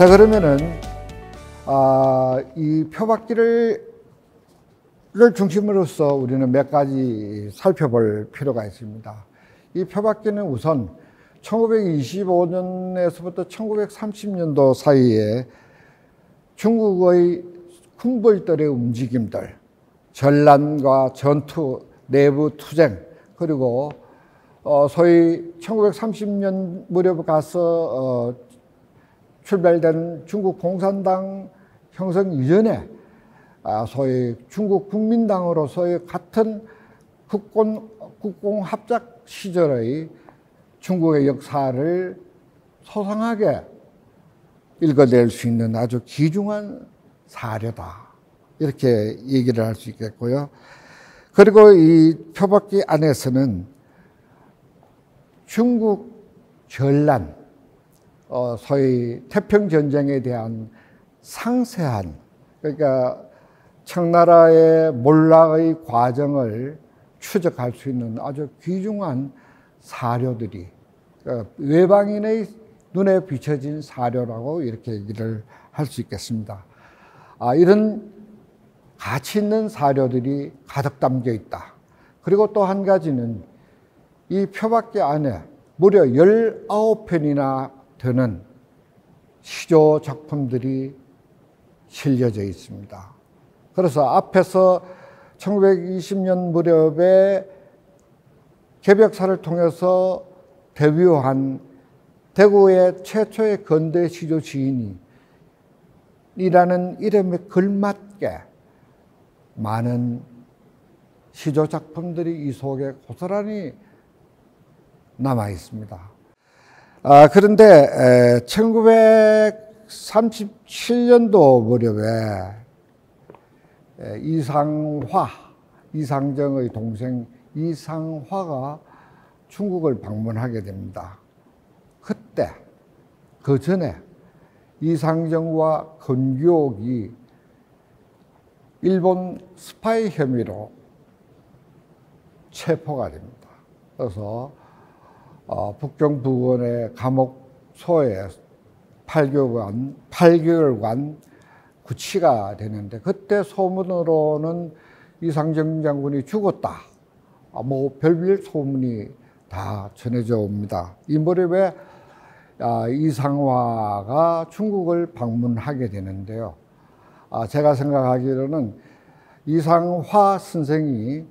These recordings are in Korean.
자, 그러면은 이 표박기를 중심으로서 우리는 몇 가지 살펴볼 필요가 있습니다. 이 표박기는 우선 1925년에서부터 1930년도 사이에 중국의 군벌들의 움직임들, 전란과 전투, 내부 투쟁, 그리고 소위 1930년 무렵에 가서 출발된 중국 공산당 형성 이전에 소위 중국 국민당으로서의 같은 국공 합작 시절의 중국의 역사를 소상하게 읽어낼 수 있는 아주 귀중한 사료다, 이렇게 얘기를 할 수 있겠고요. 그리고 이 표박기 안에서는 중국 전란, 소위 태평전쟁에 대한 상세한, 그러니까 청나라의 몰락의 과정을 추적할 수 있는 아주 귀중한 사료들이 외방인의 눈에 비춰진 사료라고 이렇게 얘기를 할 수 있겠습니다. 이런 가치 있는 사료들이 가득 담겨 있다. 그리고 또 한 가지는 이 표박기 안에 무려 19편이나 되는 시조 작품들이 실려져 있습니다. 그래서 앞에서 1920년 무렵에 개벽사를 통해서 데뷔한 대구의 최초의 건대 시조 지인이라는 이름에 걸맞게 많은 시조 작품들이 이 속에 고스란히 남아 있습니다. 그런데 1937년도 무렵에 이상정의 동생 이상화가 중국을 방문하게 됩니다. 그때 그 전에 이상정과 건교옥이 일본 스파이 혐의로 체포가 됩니다. 그래서 북경 부근의 감옥소에 8개월간 구치가 되는데, 그때 소문으로는 이상정 장군이 죽었다, 별별 소문이 다 전해져 옵니다. 이 무렵에 이상화가 중국을 방문하게 되는데요. 제가 생각하기로는 이상화 선생이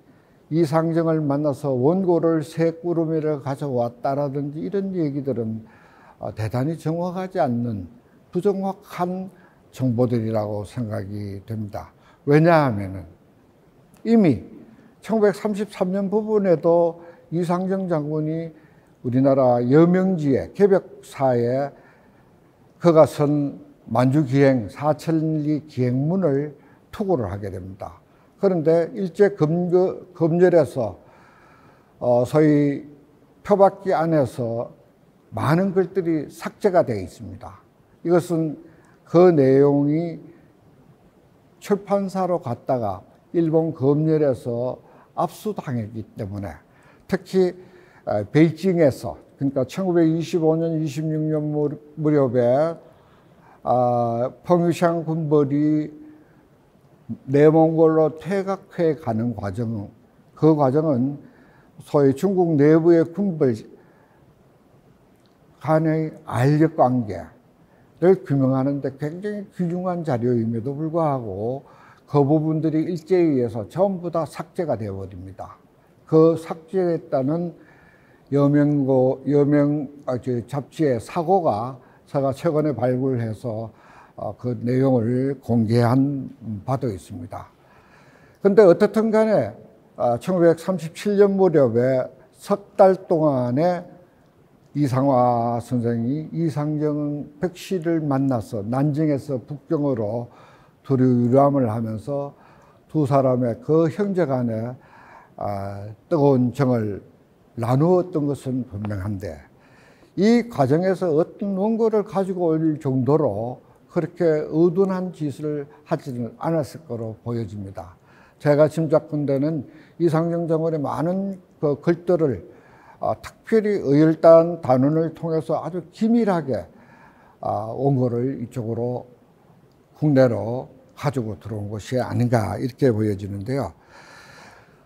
이상정을 만나서 원고를 새 꾸러미를 가져왔다라든지 이런 얘기들은 대단히 정확하지 않는 부정확한 정보들이라고 생각이 됩니다. 왜냐하면 이미 1933년 부분에도 이상정 장군이 우리나라 여명지에 개벽사에 그가 쓴 만주기행 사천리 기행문을 투고를 하게 됩니다. 그런데 일제 검열에서 소위 표박기 안에서 많은 글들이 삭제가 되어 있습니다. 이것은 그 내용이 출판사로 갔다가 일본 검열에서 압수당했기 때문에, 특히 베이징에서, 그러니까 1925년, 26년 무렵에 펑유샹 군벌이 내몽골로 퇴각해 가는 과정, 그 과정은 소위 중국 내부의 군벌 간의 알력 관계를 규명하는 데 굉장히 귀중한 자료임에도 불구하고 그 부분들이 일제에 의해서 전부 다 삭제가 되어버립니다. 그 삭제했다는 잡지의 사고가 제가 최근에 발굴해서 그 내용을 공개한 바도 있습니다. 그런데 어떻든 간에 1937년 무렵에 석 달 동안에 이상화 선생이 이상정 백씨를 만나서 난징에서 북경으로 두루유람을 하면서 두 사람의 그 형제 간에 뜨거운 정을 나누었던 것은 분명한데, 이 과정에서 어떤 원고를 가지고 올 정도로 그렇게 의둔한 짓을 하지는 않았을 거로 보여집니다. 제가 짐작컨대는 이상정 장군의 많은 그 글들을 특별히 의열단 단원을 통해서 아주 기밀하게 원고를 이쪽으로 국내로 가지고 들어온 것이 아닌가 이렇게 보여지는데요.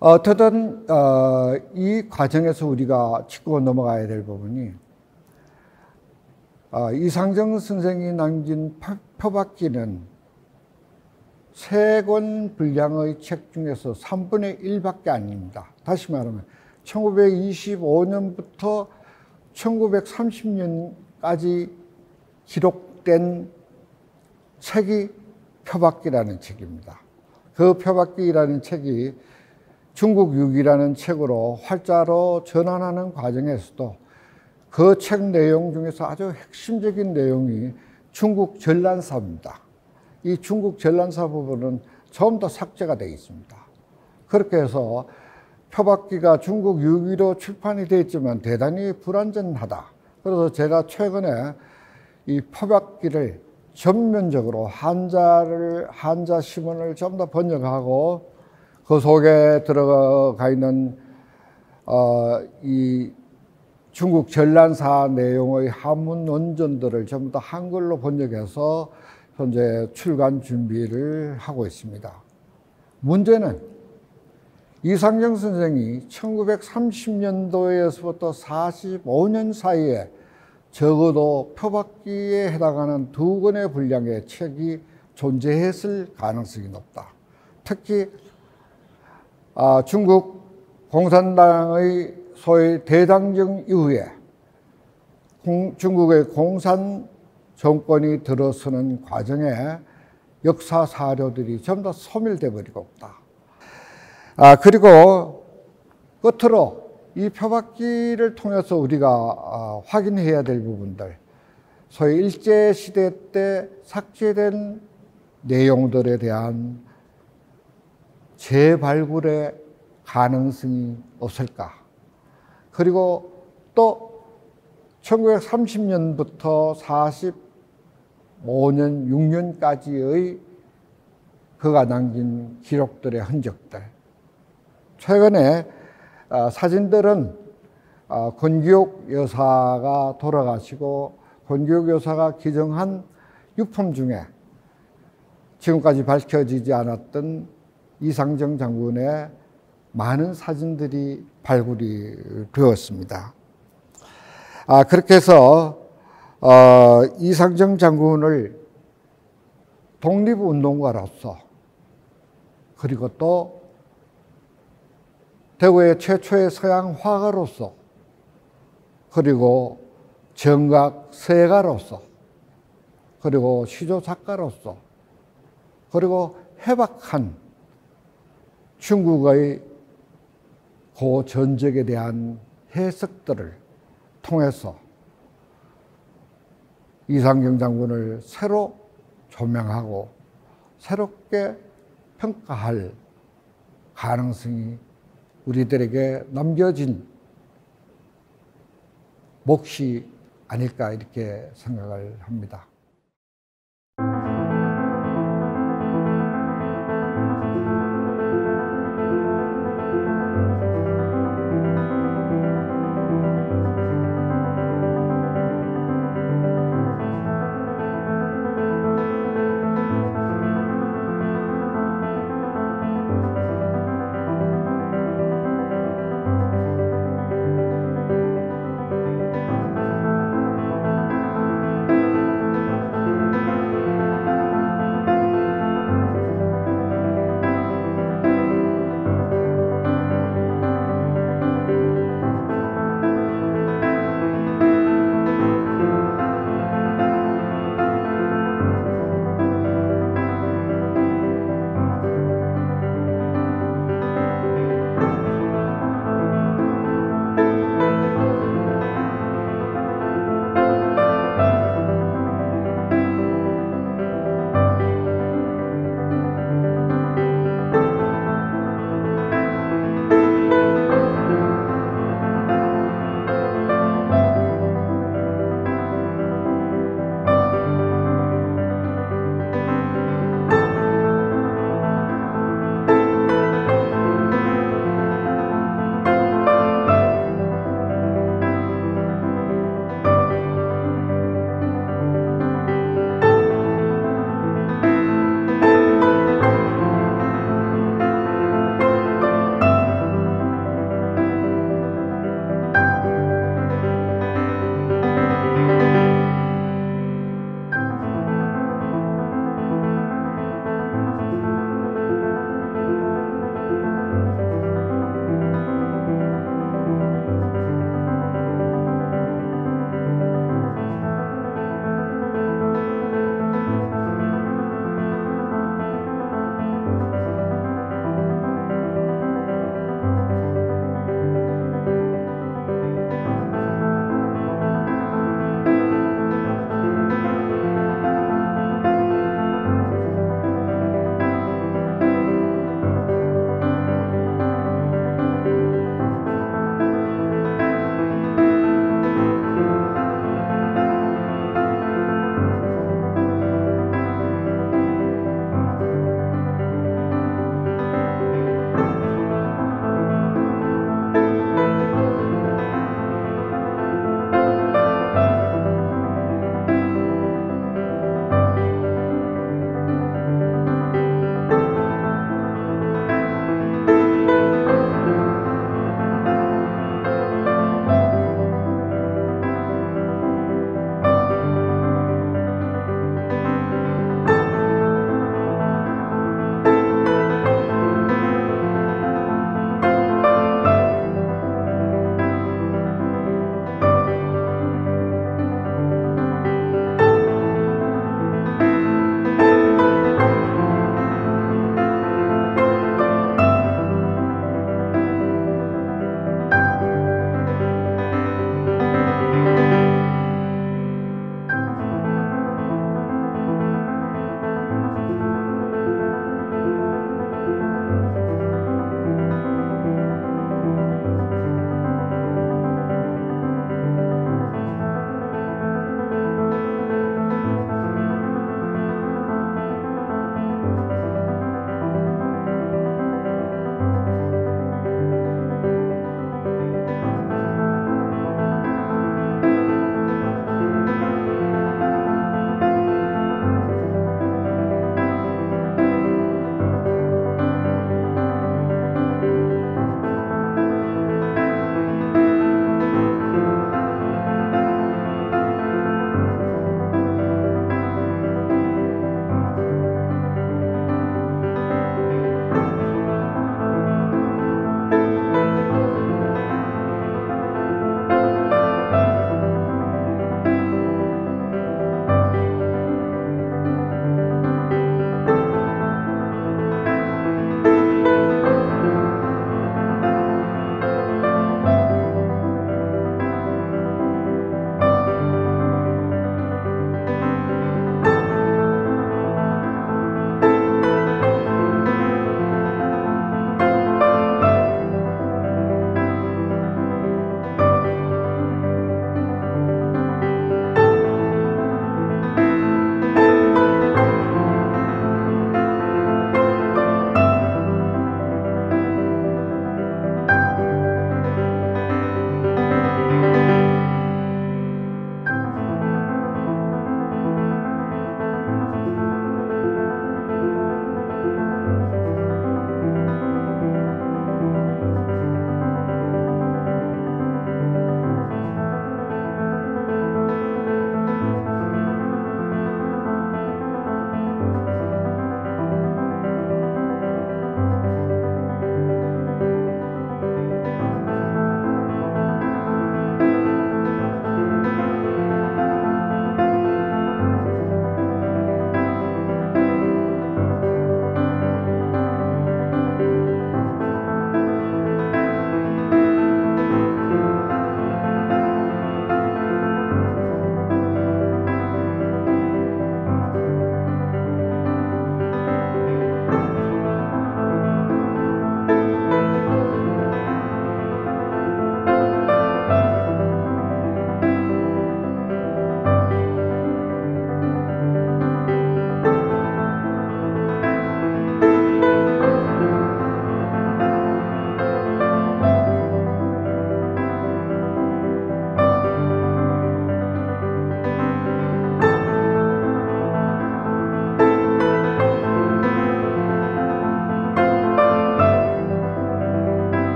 어쨌든 이 과정에서 우리가 짚고 넘어가야 될 부분이 이상정 선생이 남긴 표박기는 3권 분량의 책 중에서 3분의 1밖에 아닙니다. 다시 말하면 1925년부터 1930년까지 기록된 책이 표박기라는 책입니다. 그 표박기라는 책이 중국 육이라는 책으로 활자로 전환하는 과정에서도 그 책 내용 중에서 아주 핵심적인 내용이 중국 전란사입니다. 이 중국 전란사 부분은 전부 다 삭제가 되어 있습니다. 그렇게 해서 표박기가 중국 유기로 출판이 되어 있지만 대단히 불완전하다. 그래서 제가 최근에 이 표박기를 전면적으로 한자 시문을 전부 다 번역하고 그 속에 들어가 있는 이 중국 전란사 내용의 한문 원전들을 전부 다 한글로 번역해서 현재 출간 준비를 하고 있습니다. 문제는 이상정 선생이 1930년도에서부터 45년 사이에 적어도 표박기에 해당하는 2권의 분량의 책이 존재했을 가능성이 높다. 특히 중국 공산당의 소위 대장정 이후에 중국의 공산 정권이 들어서는 과정에 역사 사료들이 전부 다 소멸돼 버리고 있다. 그리고 끝으로 이 표박기를 통해서 우리가 확인해야 될 부분들, 소위 일제시대 때 삭제된 내용들에 대한 재발굴의 가능성이 없을까? 그리고 또 1930년부터 45년, 6년까지의 그가 남긴 기록들의 흔적들. 최근에 사진들은 권기옥 여사가 돌아가시고 권기옥 여사가 기증한 유품 중에 지금까지 밝혀지지 않았던 이상정 장군의 많은 사진들이 발굴이 되었습니다. 그렇게 해서 이상정 장군을 독립운동가로서 그리고 또 대구의 최초의 서양 화가로서 그리고 정각 서예가로서 그리고 시조 작가로서 그리고 해박한 중국의 고 전적에 대한 해석들을 통해서 이상정 장군을 새로 조명하고 새롭게 평가할 가능성이 우리들에게 남겨진 몫이 아닐까 이렇게 생각을 합니다.